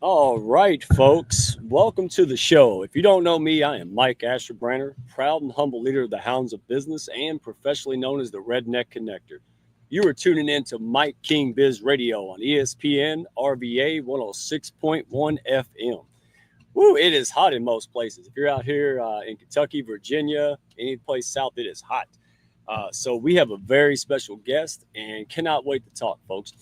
All right, folks, welcome to the show. If you don't know me, I am Mike Asherbranner, proud and humble leader of the Hounds of Business and professionally known as the Redneck Connector. You are tuning in to Mike King Biz Radio on ESPN RVA 106.1 FM. Woo, it is hot in most places. If you're out here in Kentucky, Virginia, any place south, it is hot. So we have a very special guest and cannot wait to talk, folks.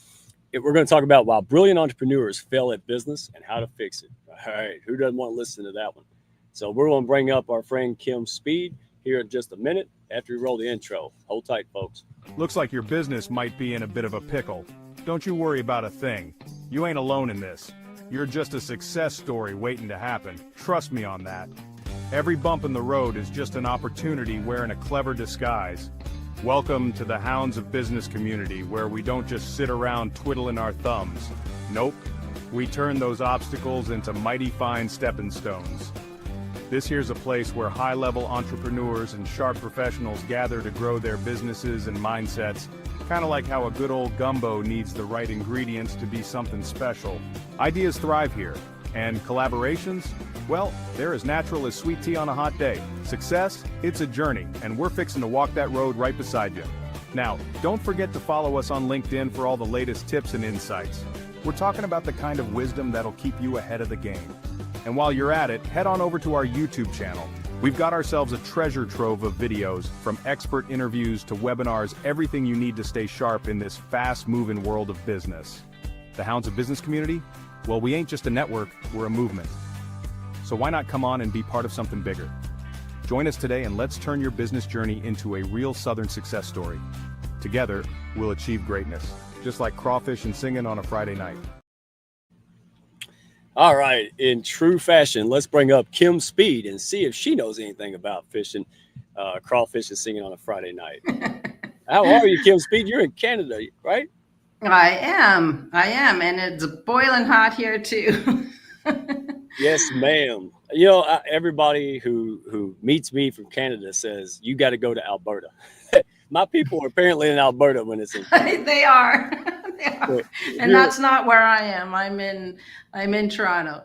We're going to talk about why brilliant entrepreneurs fail at business and how to fix it. All right, who doesn't want to listen to that one? So we're going to bring up our friend Kim Speed here in just a minute after we roll the intro. Hold tight, folks. Looks like your business might be in a bit of a pickle. Don't you worry about a thing. You ain't alone in this. You're just a success story waiting to happen. Trust me on that. Every bump in the road is just an opportunity wearing a clever disguise. Welcome to the Hounds of Business community, where we don't just sit around twiddling our thumbs. Nope. We turn those obstacles into mighty fine stepping stones. This here's a place where high-level entrepreneurs and sharp professionals gather to grow their businesses and mindsets, kind of like how a good old gumbo needs the right ingredients to be something special. Ideas thrive here, and collaborations, well, they're as natural as sweet tea on a hot day. Success, it's a journey, and we're fixing to walk that road right beside you. Now, don't forget to follow us on LinkedIn for all the latest tips and insights. We're talking about the kind of wisdom that'll keep you ahead of the game. And while you're at it, head on over to our YouTube channel. We've got ourselves a treasure trove of videos, from expert interviews to webinars, everything you need to stay sharp in this fast-moving world of business. The Hounds of Business community? Well, we ain't just a network, we're a movement. So why not come on and be part of something bigger? Join us today and let's turn your business journey into a real Southern success story. Together, we'll achieve greatness, just like crawfish and singing on a Friday night. All right, in true fashion, let's bring up Kim Speed and see if she knows anything about fishing, crawfish and singing on a Friday night. How are you, Kim Speed? You're in Canada, right? I am, and it's boiling hot here too. Yes, ma'am. Everybody who meets me from Canada says you got to go to Alberta. My people are apparently in Alberta when it's in. They are, and that's not where I am. I'm in Toronto.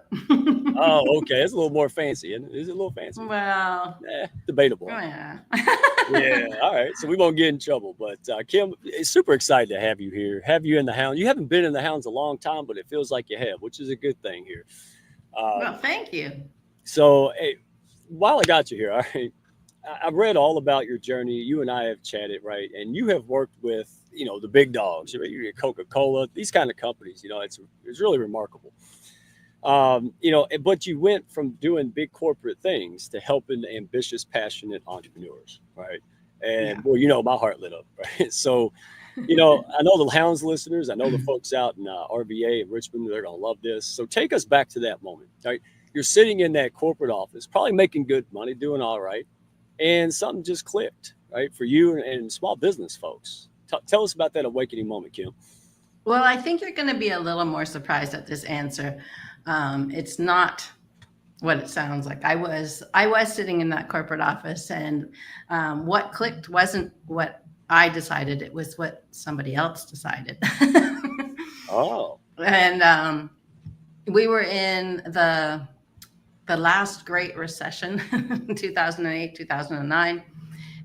Oh, okay. It's a little more fancy, isn't it? Is it a little fancy? Well, debatable. Yeah. Yeah. All right. So we won't get in trouble. But Kim, it's super excited to have you here. Have you in the Hounds? You haven't been in the Hounds a long time, but it feels like you have, which is a good thing here. Well, thank you. So, hey, while I got you here, all right, I've read all about your journey. You and I have chatted, right? And you have worked with, the big dogs, Coca-Cola, these kind of companies. It's really remarkable. But you went from doing big corporate things to helping ambitious, passionate entrepreneurs, right? And well, my heart lit up, right? So, I know the Hounds listeners, I know the folks out in RVA and Richmond, they're going to love this. So take us back to that moment, right? You're sitting in that corporate office, probably making good money, doing all right, and something just clicked, right, for you and small business folks. Tell us about that awakening moment, Kim. Well, I think you're going to be a little more surprised at this answer. It's not what it sounds like. I was sitting in that corporate office, and what clicked wasn't what I decided. It was what somebody else decided. Oh. And we were in the last Great Recession, 2008, 2009.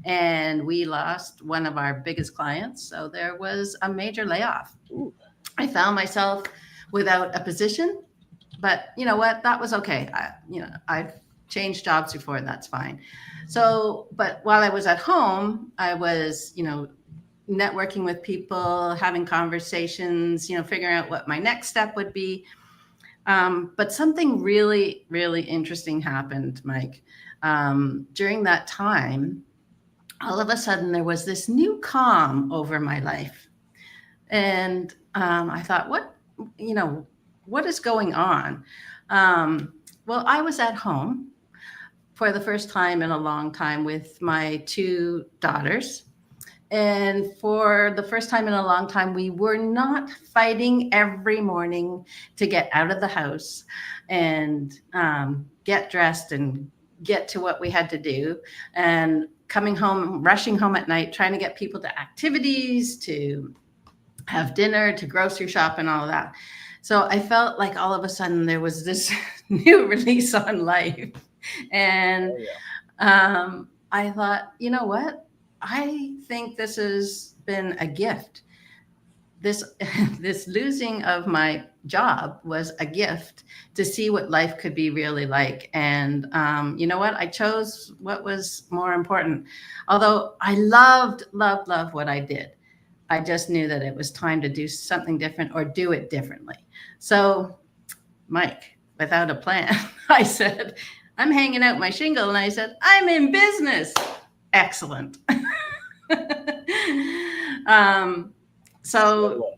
And we lost one of our biggest clients. So there was a major layoff. Ooh. I found myself without a position, but you know what? That was okay. I've changed jobs before, and that's fine. So, but while I was at home, I was, networking with people, having conversations, figuring out what my next step would be. But something really, really interesting happened, Mike. During that time, all of a sudden there was this new calm over my life. And I thought, what is going on? Well, I was at home for the first time in a long time with my two daughters. And for the first time in a long time, we were not fighting every morning to get out of the house and get dressed and get to what we had to do. And coming home, rushing home at night, trying to get people to activities, to have dinner, to grocery shop and all of that. So I felt like all of a sudden there was this new release on life. And Oh yeah. I thought, you know what? I think this has been a gift. This this losing of my job was a gift to see what life could be really like. And you know what? I chose what was more important. Although I loved what I did, I just knew that it was time to do something different or do it differently. So, Mike, without a plan, I said, I'm hanging out my shingle, and I said, I'm in business. Excellent. um, So, so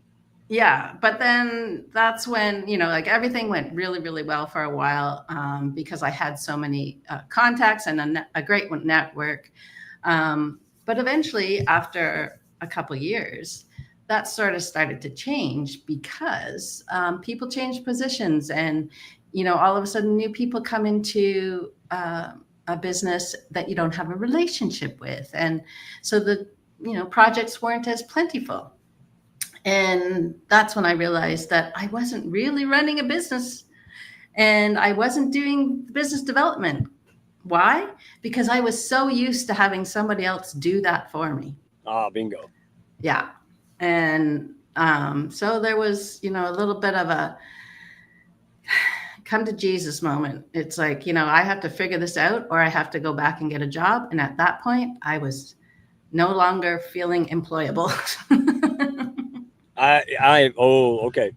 yeah, but then that's when, like everything went really, really well for a while, because I had so many contacts and a great network. But eventually, after a couple years, that sort of started to change because people change positions, and all of a sudden, new people come into a business that you don't have a relationship with, and so the projects weren't as plentiful. And that's when I realized that I wasn't really running a business, and I wasn't doing business development. Why? Because I was so used to having somebody else do that for me. bingo. Yeah. And so there was, a little bit of a come to Jesus moment. It's like, I have to figure this out, or I have to go back and get a job. And at that point, I was no longer feeling employable. Okay.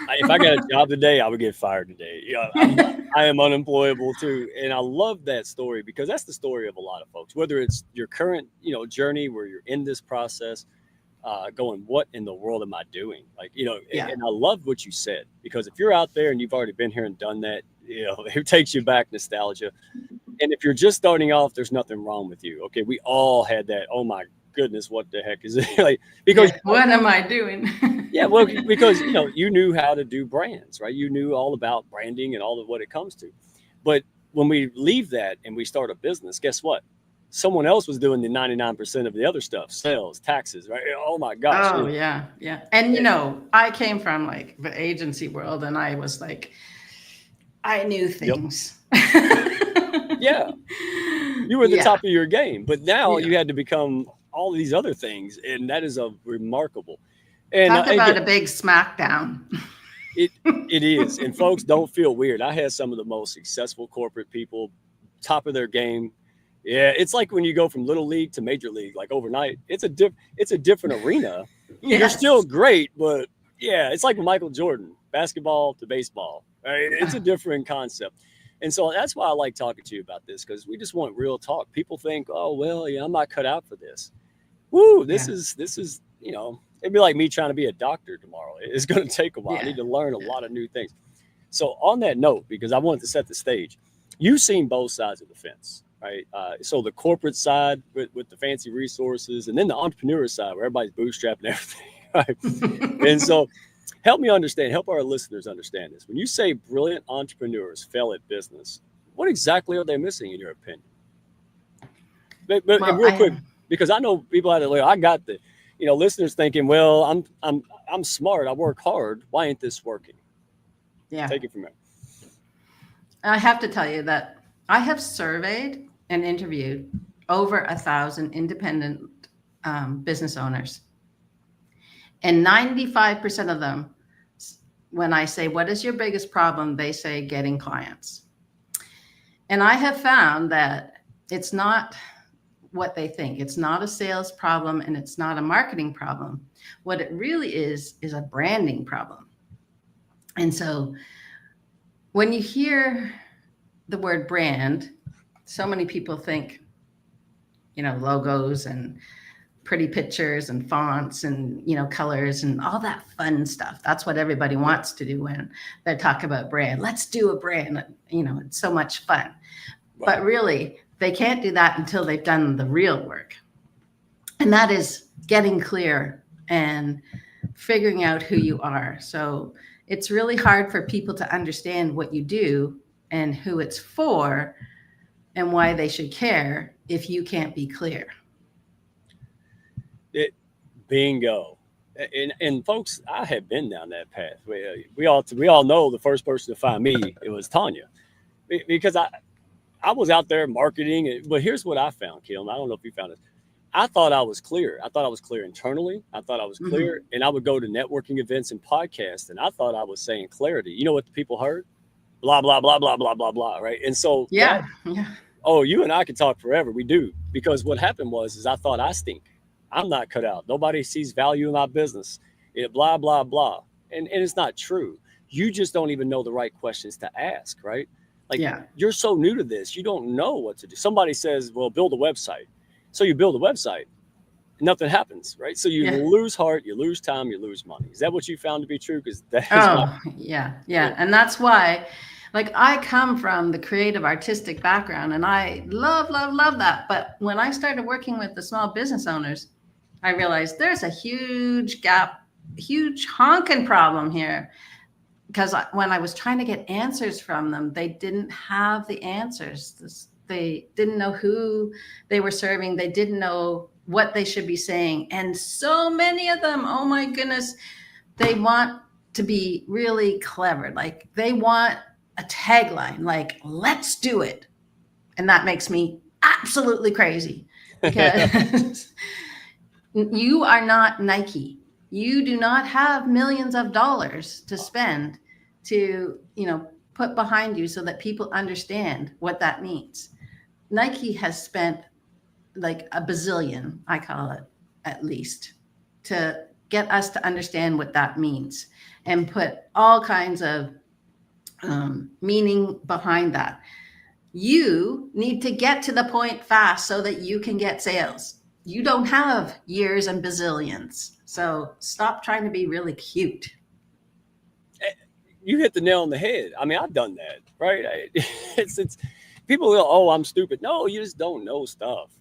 If I got a job today, I would get fired today. Yeah, I am unemployable too, and I love that story because that's the story of a lot of folks. Whether it's your current, journey where you're in this process, going, what in the world am I doing? Like, Yeah. and I love what you said because if you're out there and you've already been here and done that, it takes you back nostalgia. And if you're just starting off, there's nothing wrong with you. Okay, we all had that. Oh my goodness, what the heck is it? Like because Yeah. What am I doing? yeah, well, because you knew how to do brands, right? You knew all about branding and all of what it comes to. But when we leave that and we start a business, guess what? Someone else was doing the 99% of the other stuff, sales, taxes, right? Oh my gosh. Oh yeah, yeah. And I came from like the agency world, and I was like, I knew Yep. things. Yeah. You were at the Yeah, top of your game, but now yeah. you had to become all of these other things, and that is a remarkable. And Talk about again, a big smackdown. it it is. And folks, don't feel weird. I had some of the most successful corporate people, top of their game. Yeah, it's like when you go from little league to major league, like overnight. It's a different arena. You're still Yes. great, but yeah, it's like Michael Jordan, basketball to baseball. Right? It's a different concept. And so that's why I like talking to you about this because we just want real talk. People think, oh well, yeah, I'm not cut out for this. Woo, Yeah. this is it'd be like me trying to be a doctor tomorrow. It's going to take a while. I Yeah. need to learn a Yeah. lot of new things. So on that note, because I wanted to set the stage, you've seen both sides of the fence, right? So the corporate side with the fancy resources, and then the entrepreneur side where everybody's bootstrapping everything, right? And so help me understand, help our listeners understand this. When you say brilliant entrepreneurs fail at business, what exactly are they missing in your opinion? But and Well, real quick, because I know people out there, like, I got the, listeners thinking, well, I'm smart, I work hard. Why ain't this working? yeah. Take it from there. I have to tell you that I have surveyed and interviewed over 1,000 independent business owners, and 95% of them, when I say, what is your biggest problem? They say getting clients. And I have found that it's not what they think. It's not a sales problem, and it's not a marketing problem. What it really is a branding problem. And so when you hear the word brand, so many people think, logos and pretty pictures and fonts and colors and all that fun stuff. That's what everybody wants to do when they talk about brand. Let's do a brand. It's so much fun. Right. But really, they can't do that until they've done the real work. And that is getting clear and figuring out who you are. So it's really hard for people to understand what you do and who it's for and why they should care if you can't be clear. Bingo. And folks, I have been down that path. We all know the first person to find me, it was Tanya, because I was out there marketing. But here's what I found, Kim. I don't know if you found it. I thought I was clear. I thought I was clear internally. I thought I was Hmm. clear, and I would go to networking events and podcasts, and I thought I was saying clarity. You know what the people heard? Blah blah blah blah blah blah blah. Right? And so that, Yeah, yeah, oh, you and I could talk forever. We do, because what happened was is I thought I stink. I'm not cut out. Nobody sees value in my business. Blah blah blah. And it's not true. You just don't even know the right questions to ask, right? Like, yeah, you're so new to this, you don't know what to do. Somebody says, "Well, build a website." So you build a website, nothing happens, right? So you yeah. lose heart, you lose time, you lose money. Is that what you found to be true? Because that is my. Oh, yeah, yeah. And that's why, like, I come from the creative artistic background and I love, love, love that. But when I started working with the small business owners, I realized there's a huge gap, huge honking problem here. Because when I was trying to get answers from them, they didn't have the answers. They didn't know who they were serving. They didn't know what they should be saying. And so many of them, oh my goodness, they want to be really clever. Like they want a tagline, like, let's do it. And that makes me absolutely crazy because you are not Nike. You do not have millions of dollars to spend to, put behind you so that people understand what that means. Nike has spent like a bazillion, I call it, at least, to get us to understand what that means and put all kinds of meaning behind that. You need to get to the point fast so that you can get sales. You don't have years and bazillions. So stop trying to be really cute. You hit the nail on the head. I mean, I've done that, right? It's people go, "Oh, I'm stupid." No, you just don't know stuff.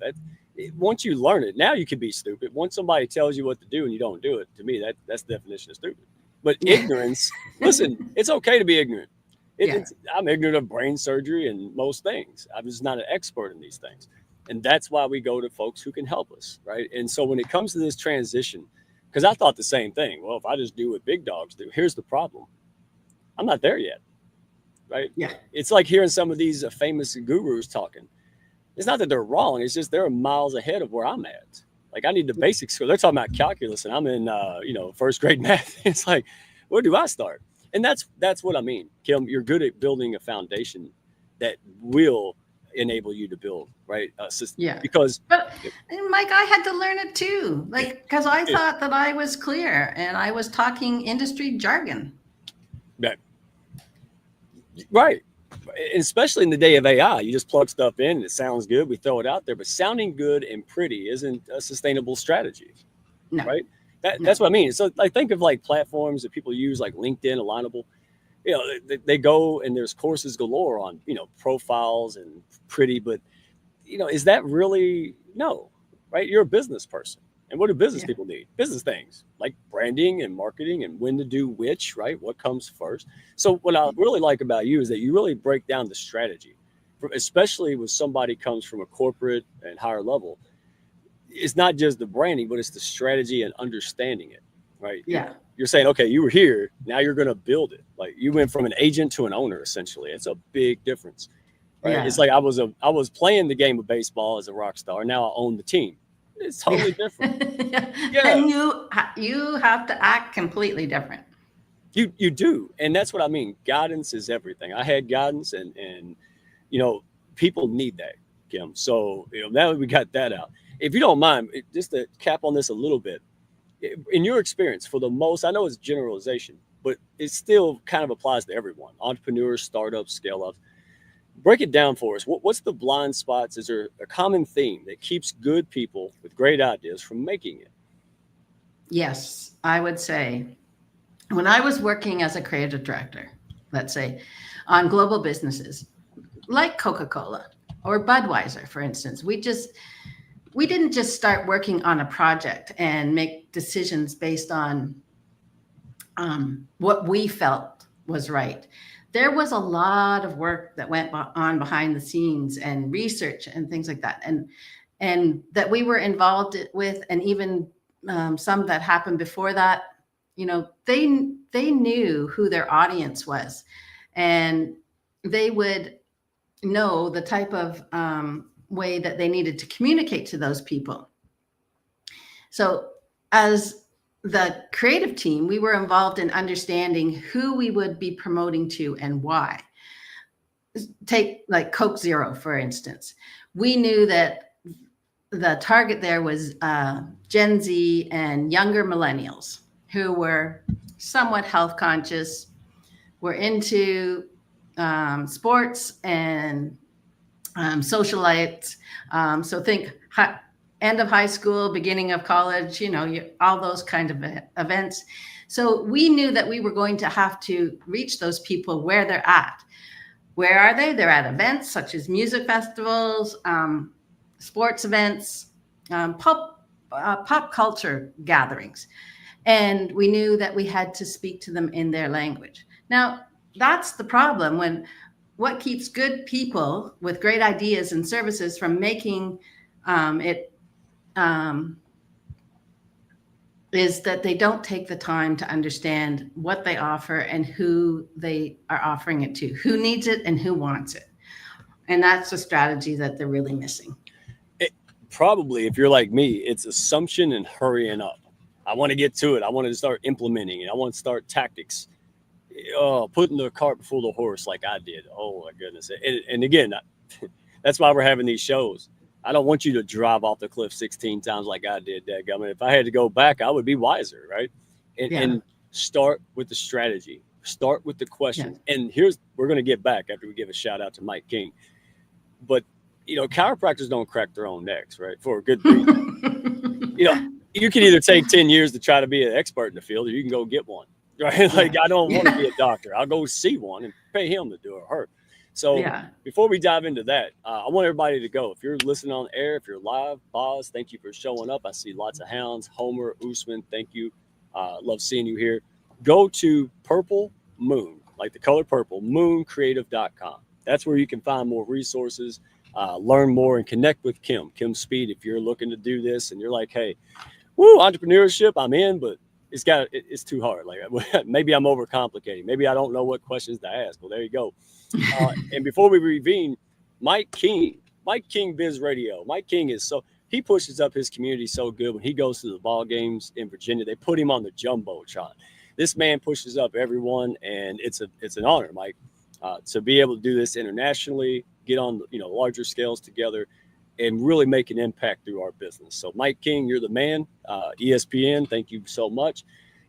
Once you learn it, now you can be stupid. Once somebody tells you what to do and you don't do it, to me, that's the definition of stupid. But Yeah. ignorance, listen, it's okay to be ignorant. Yeah. I'm ignorant of brain surgery and most things. I'm just not an expert in these things, and that's why we go to folks who can help us, right? And so when it comes to this transition, because I thought the same thing. Well, if I just do what big dogs do, here's the problem: I'm not there yet, right? Yeah. It's like hearing some of these famous gurus talking. It's not that they're wrong. It's just they're miles ahead of where I'm at. Like, I need the basics. They're talking about calculus, and I'm in first grade math. It's like, where do I start? And that's what I mean, Kim. You're good at building a foundation that will enable you to build, right, a system. Yeah. Because But and Mike, I had to learn it too. Like, because I thought that I was clear and I was talking industry jargon. that right, especially in the day of AI, you just plug stuff in and it sounds good. We throw it out there, but sounding good and pretty isn't a sustainable strategy, No, right? no. That's what I mean. So, like, think of like platforms that people use, like LinkedIn, Alignable. They go and there's courses galore on profiles and pretty, but is that really? No, right? You're a business person, and what do business Yeah. people need? Business things like branding and marketing and when to do which, right? What comes first? So what I really like about you is that you really break down the strategy, especially when somebody comes from a corporate and higher level. It's not just the branding, but it's the strategy and understanding it, right? Yeah. You're saying, okay, you were here, now you're going to build it. Like, you went from an agent to an owner, essentially. It's a big difference, right? It's Yeah. like I was playing the game of baseball as a rock star. Now I own the team. It's Yeah. totally different. Yeah, And you have to act completely different. you do, and that's what I mean. Guidance is everything. I had guidance, and you know, people need that, Kim. So now that we got that out, if you don't mind, just to cap on this a little bit, in your experience, for the most, I know it's generalization, but it still kind of applies to everyone: entrepreneurs, startups, scale ups. Break it down for us. What's the blind spots? Is there a common theme that keeps good people with great ideas from making it? Yes, I would say when I was working as a creative director, let's say on global businesses like Coca-Cola or Budweiser, for instance, we didn't just start working on a project and make decisions based on what we felt was right. There was a lot of work that went on behind the scenes and research and things like that, and that we were involved with, and even some that happened before that, they knew who their audience was, and they would know the type of way that they needed to communicate to those people. So as the creative team, we were involved in understanding who we would be promoting to and why. Take like Coke Zero, for instance. We knew that the target there was Gen Z and younger millennials who were somewhat health conscious, were into sports and socialites. So think end of high school, beginning of college, all those kind of events. So we knew that we were going to have to reach those people where they're at. Where are they? They're at events such as music festivals, sports events, pop culture gatherings. And we knew that we had to speak to them in their language. Now, that's the problem. What keeps good people with great ideas and services from making it is that they don't take the time to understand what they offer and who they are offering it to, who needs it and who wants it. And that's the strategy that they're really missing. Probably, if you're like me, it's assumption and hurrying up. I want to get to it. I want to start implementing it. I want to start tactics. Putting the cart before the horse like I did. Oh, my goodness. And again, that's why we're having these shows. I don't want you to drive off the cliff 16 times like I did, dadgummit. If I had to go back, I would be wiser, right? And start with the strategy. Start with the questions. Yeah. And we're going to get back after we give a shout out to Mike King. But, chiropractors don't crack their own necks, right? For a good reason. You can either take 10 years to try to be an expert in the field, or you can go get one, right? Like, I don't want to be a doctor. I'll go see one and pay him to do it, or her. So before we dive into that, I want everybody to go. If you're listening on air, if you're live, Boz, thank you for showing up. I see lots of hounds. Homer, Usman, thank you. Love seeing you here. Go to Purple Moon, like the color purple, mooncreative.com. That's where you can find more resources, learn more, and connect with Kim Speed. If you're looking to do this and you're like, hey, entrepreneurship, I'm in, but it's too hard. Like, maybe I'm overcomplicating. Maybe I don't know what questions to ask. Well, there you go. And before we reconvene, Mike King Biz Radio. Mike King he pushes up his community so good. When he goes to the ball games in Virginia, they put him on the Jumbotron. This man pushes up everyone, and it's an honor, Mike, to be able to do this internationally, get on larger scales together, and really make an impact through our business. So, Mike King, you're the man. ESPN, thank you so much.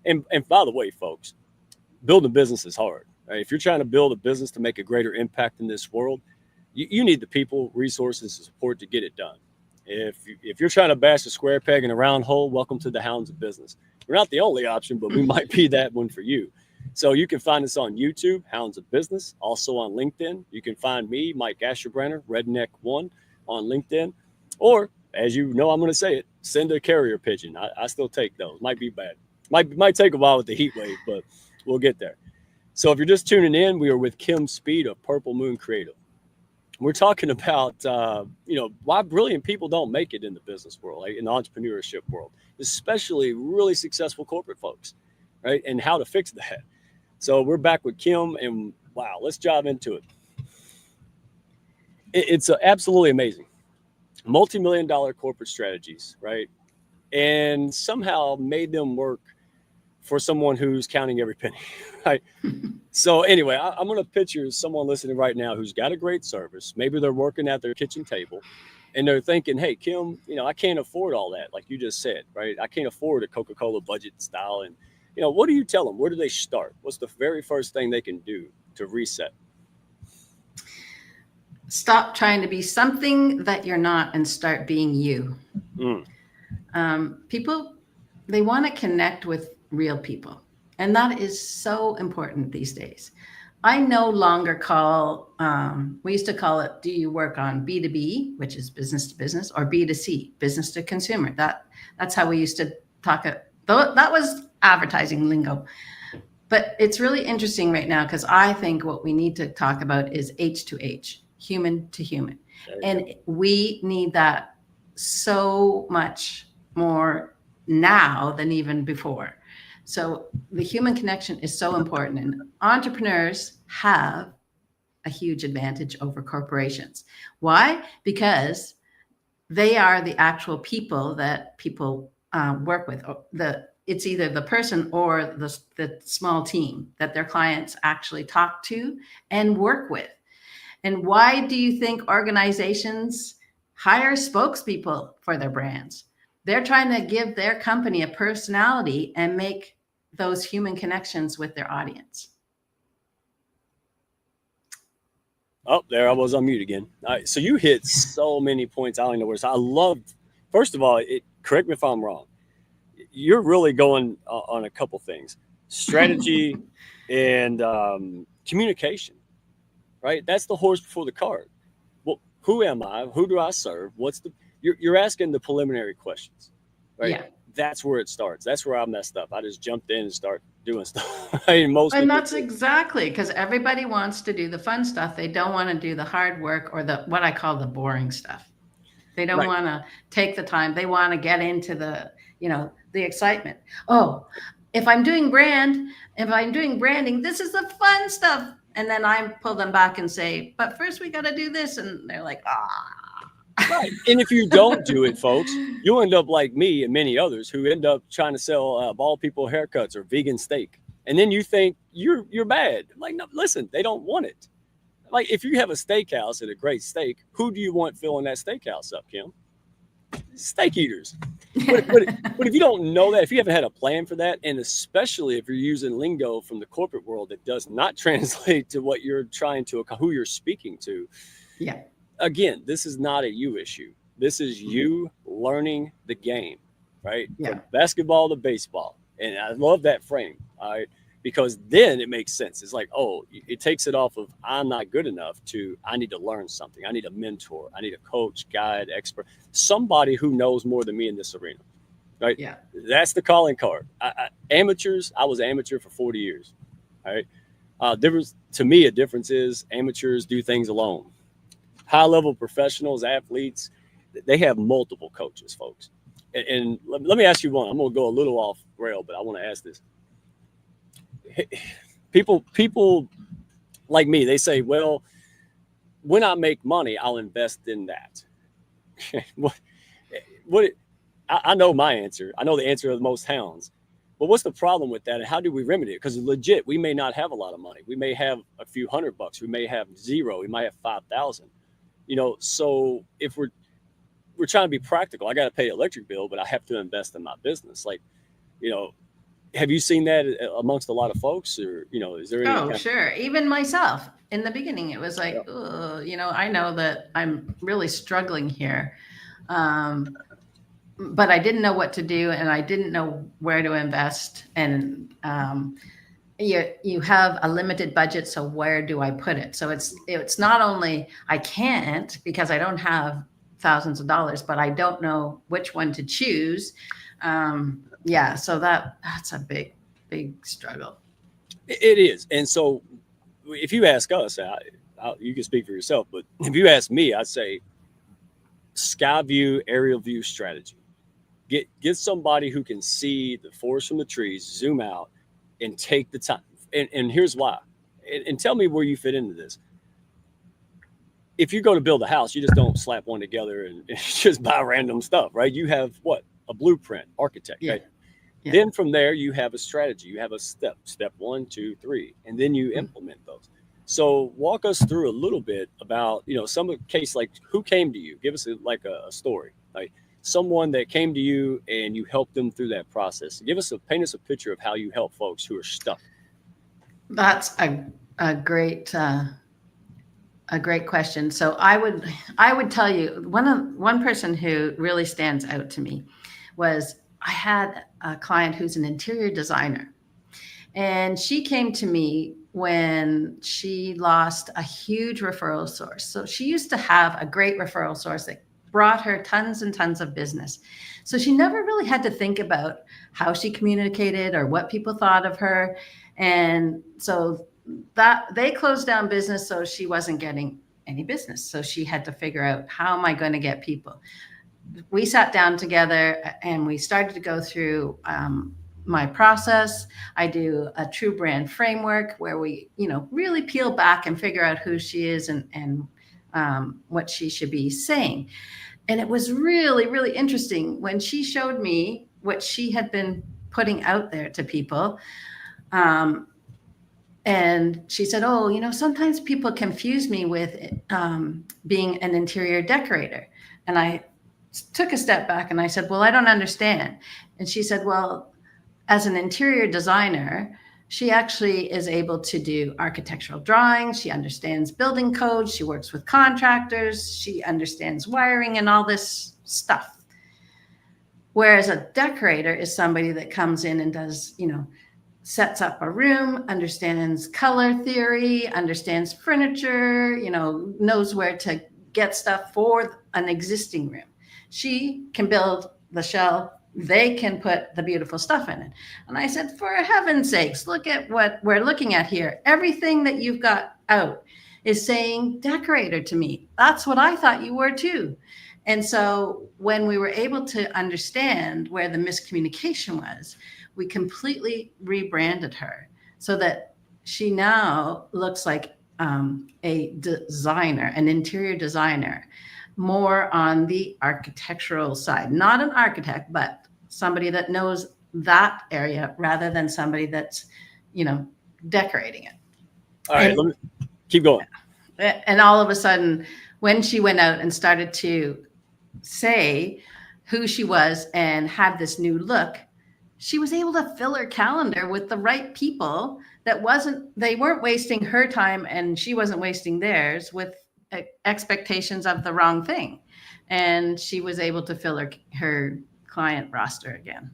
And by the way, folks, building a business is hard. Right? If you're trying to build a business to make a greater impact in this world, you need the people, resources, and support to get it done. If you're trying to bash a square peg in a round hole, welcome to the Hounds of Business. We're not the only option, but we might be that one for you. So you can find us on YouTube, Hounds of Business, also on LinkedIn. You can find me, Mike Asherbrenner, Redneck1 on LinkedIn. Or, as you know, I'm going to say it, send a carrier pigeon. I still take those. Might be bad. Might take a while with the heat wave, but we'll get there. So if you're just tuning in, we are with Kim Speed of Purple Moon Creative. We're talking about, why brilliant people don't make it in the business world, like in the entrepreneurship world, especially really successful corporate folks, right? And how to fix that. So we're back with Kim, and wow, let's dive into it. It's absolutely amazing. Multi-million-dollar corporate strategies, right? And somehow made them work for someone who's counting every penny, right? So anyway, I'm going to picture someone listening right now who's got a great service. Maybe they're working at their kitchen table and they're thinking, hey, Kim, I can't afford all that. Like you just said, right? I can't afford a Coca-Cola budget style. And, what do you tell them? Where do they start? What's the very first thing they can do to reset? Stop trying to be something that you're not and start being you. People, they want to connect with real people. And that is so important these days. I no longer we used to call it, do you work on B2B, which is business to business, or B2C, business to consumer? That's how we used to talk. That was advertising lingo. But it's really interesting right now because I think what we need to talk about is H to H, human to human. And we need that so much more now than even before. So the human connection is so important, and entrepreneurs have a huge advantage over corporations. Why? Because they are the actual people that people work with. It's either the person or the small team that their clients actually talk to and work with. And why do you think organizations hire spokespeople for their brands? They're trying to give their company a personality and make those human connections with their audience. Oh, there I was on mute again. All right, so you hit so many points. I don't know where. I loved. First of all, correct me if I'm wrong. You're really going on a couple things: strategy and communication. Right? That's the horse before the cart. Well, who am I? Who do I serve? You're asking the preliminary questions, right? Yeah. That's where it starts. That's where I messed up. I just jumped in and start doing stuff. Right? And that's exactly, because everybody wants to do the fun stuff. They don't want to do the hard work or what I call the boring stuff. They don't want to take the time. They want to get into the excitement. Oh, if I'm doing branding, this is the fun stuff. And then I pull them back and say, but first we got to do this. And they're like, Right. And if you don't do it, folks, you'll end up like me and many others who end up trying to sell bald people haircuts or vegan steak. And then you think you're bad. Like, no, listen, they don't want it. Like, if you have a steakhouse and a great steak, who do you want filling that steakhouse up, Kim? Steak eaters. But if you don't know that, if you haven't had a plan for that, and especially if you're using lingo from the corporate world that does not translate to what you're trying to, who you're speaking to. Yeah. Again, this is not a you issue. This is you learning the game, right? Yeah. From basketball to baseball. And I love that frame, all right? Because then it makes sense. It's like, oh, it takes it off of I'm not good enough to I need to learn something. I need a mentor. I need a coach, guide, expert, somebody who knows more than me in this arena, right? Yeah. That's the calling card. Amateurs, I was amateur for 40 years, all right? To me, a difference is amateurs do things alone. High-level professionals, athletes, they have multiple coaches, folks. And let me ask you one. I'm going to go a little off rail, but I want to ask this. People like me, they say, well, when I make money, I'll invest in that. I know my answer. I know the answer of most hounds. But what's the problem with that, and how do we remedy it? Because legit, we may not have a lot of money. We may have a few $100. We may have zero. We might have 5,000. So if we're trying to be practical, I got to pay an electric bill, but I have to invest in my business. Like, have you seen that amongst a lot of folks, or is there any? Oh, sure. Even myself in the beginning, it was like, I know that I'm really struggling here, but I didn't know what to do, and I didn't know where to invest. And you have a limited budget, so where do I put it? So it's not only I can't because I don't have thousands of dollars, but I don't know which one to choose. So that's a big struggle. It is. And so if you ask us, you can speak for yourself, but if you ask me, I'd say sky view, aerial view strategy. Get somebody who can see the forest from the trees, zoom out, and take the time. And here's why. And tell me where you fit into this. If you go to build a house, you just don't slap one together and just buy random stuff, right? You have a blueprint, architect, yeah. right? Yeah. Then from there, you have a strategy. You have a step 1, 2, 3, and then you implement those. So walk us through a little bit about, some case, like who came to you. Give us a story, like someone that came to you and you helped them through that process. Paint us a picture of how you help folks who are stuck. That's a great question. So I would tell you one person who really stands out to me was I had a client who's an interior designer, and she came to me when she lost a huge referral source. So she used to have a great referral source that brought her tons and tons of business. So she never really had to think about how she communicated or what people thought of her. And so that they closed down business, so she wasn't getting any business. So she had to figure out, how am I going to get people? we sat down together and we started to go through my process. I do a true brand framework where we, really peel back and figure out who she is and what she should be saying. And it was really, really interesting when she showed me what she had been putting out there to people. And she said, oh, sometimes people confuse me with being an interior decorator. And I took a step back and I said, well, I don't understand. And she said, well, as an interior designer, she actually is able to do architectural drawings. She understands building codes. She works with contractors. She understands wiring and all this stuff. Whereas a decorator is somebody that comes in and does, sets up a room, understands color theory, understands furniture, knows where to get stuff for an existing room. She can build the shelf. They can put the beautiful stuff in it. And I said, for heaven's sakes, look at what we're looking at here. Everything that you've got out is saying decorator to me. That's what I thought you were too. And so when we were able to understand where the miscommunication was, we completely rebranded her so that she now looks like a designer, an interior designer, more on the architectural side, not an architect, but somebody that knows that area rather than somebody that's, decorating it. All right, let me keep going. And all of a sudden, when she went out and started to say who she was and had this new look, she was able to fill her calendar with the right people they weren't wasting her time and she wasn't wasting theirs with expectations of the wrong thing. And she was able to fill her client roster again.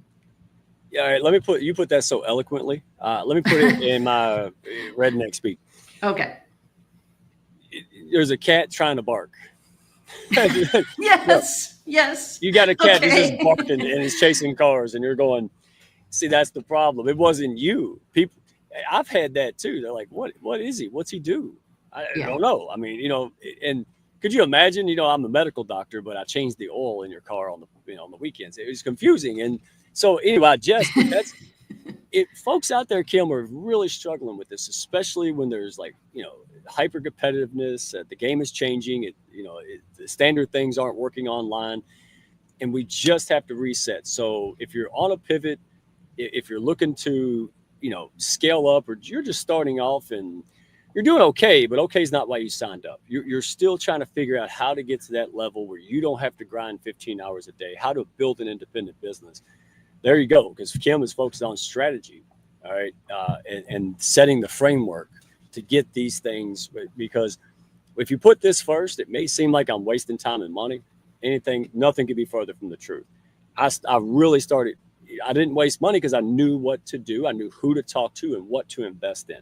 Yeah, all right, you put that so eloquently. Let me put it in my redneck speak. Okay. There's a cat trying to bark. Yes. You got a cat that's just barking and is chasing cars, and you're going, see, that's the problem. It wasn't you. People, I've had that too. They're like, what is he? What's he do? I don't know. I mean, and could you imagine, I'm a medical doctor, but I changed the oil in your car on the weekends. It was confusing. And so anyway, that's it. Folks out there, Kim, are really struggling with this, especially when there's hyper competitiveness. The game is changing. The standard things aren't working online, and we just have to reset. So if you're on a pivot, if you're looking to, scale up, or you're just starting off and you're doing okay, but okay is not why you signed up. You're still trying to figure out how to get to that level where you don't have to grind 15 hours a day, how to build an independent business. There you go. Because Kim is focused on strategy, all right, and setting the framework to get these things. Because if you put this first, it may seem like I'm wasting time and money. Nothing could be further from the truth. I really started. I didn't waste money because I knew what to do. I knew who to talk to and what to invest in.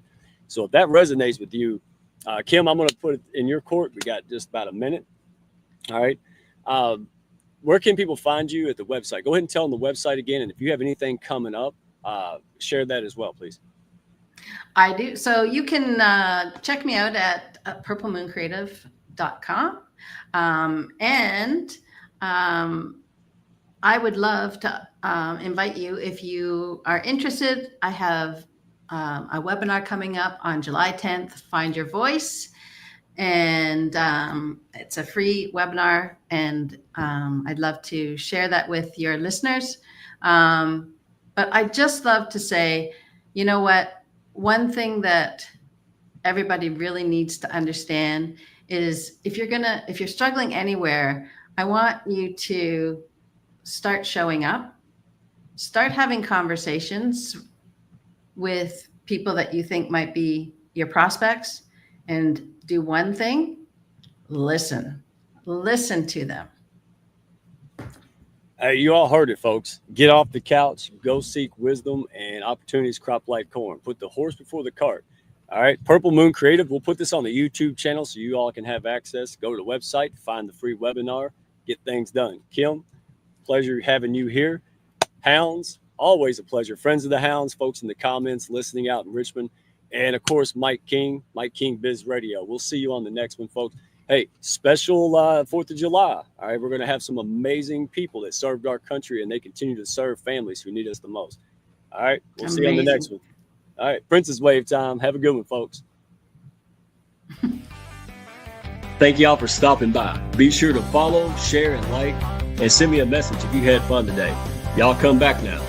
So if that resonates with you, Kim, I'm going to put it in your court. We got just about a minute. All right. Where can people find you at the website? Go ahead and tell them the website again. And if you have anything coming up, share that as well, please. I do. So you can check me out at purplemooncreative.com. I would love to invite you if you are interested. I have a webinar coming up on July 10th, Find Your Voice. And it's a free webinar, and I'd love to share that with your listeners. But I'd just love to say, you know what? One thing that everybody really needs to understand is if you're struggling anywhere, I want you to start showing up, start having conversations with people that you think might be your prospects, and do one thing: listen to them. You all heard it, folks. Get off the couch, go seek wisdom, and opportunities crop like corn. Put the horse before the cart. All right. Purple Moon Creative. We'll put this on the YouTube channel so you all can have access. Go to the website, find the free webinar, get things done. Kim, pleasure having you here. Hounds, always a pleasure. Friends of the Hounds, folks in the comments, listening out in Richmond. And of course, Mike King Biz Radio. We'll see you on the next one, folks. Hey, special 4th of July. All right, we're going to have some amazing people that served our country, and they continue to serve families who need us the most. All right, we'll see you on the next one. All right, Princess Wave time. Have a good one, folks. Thank y'all for stopping by. Be sure to follow, share, and like, and send me a message if you had fun today. Y'all come back now.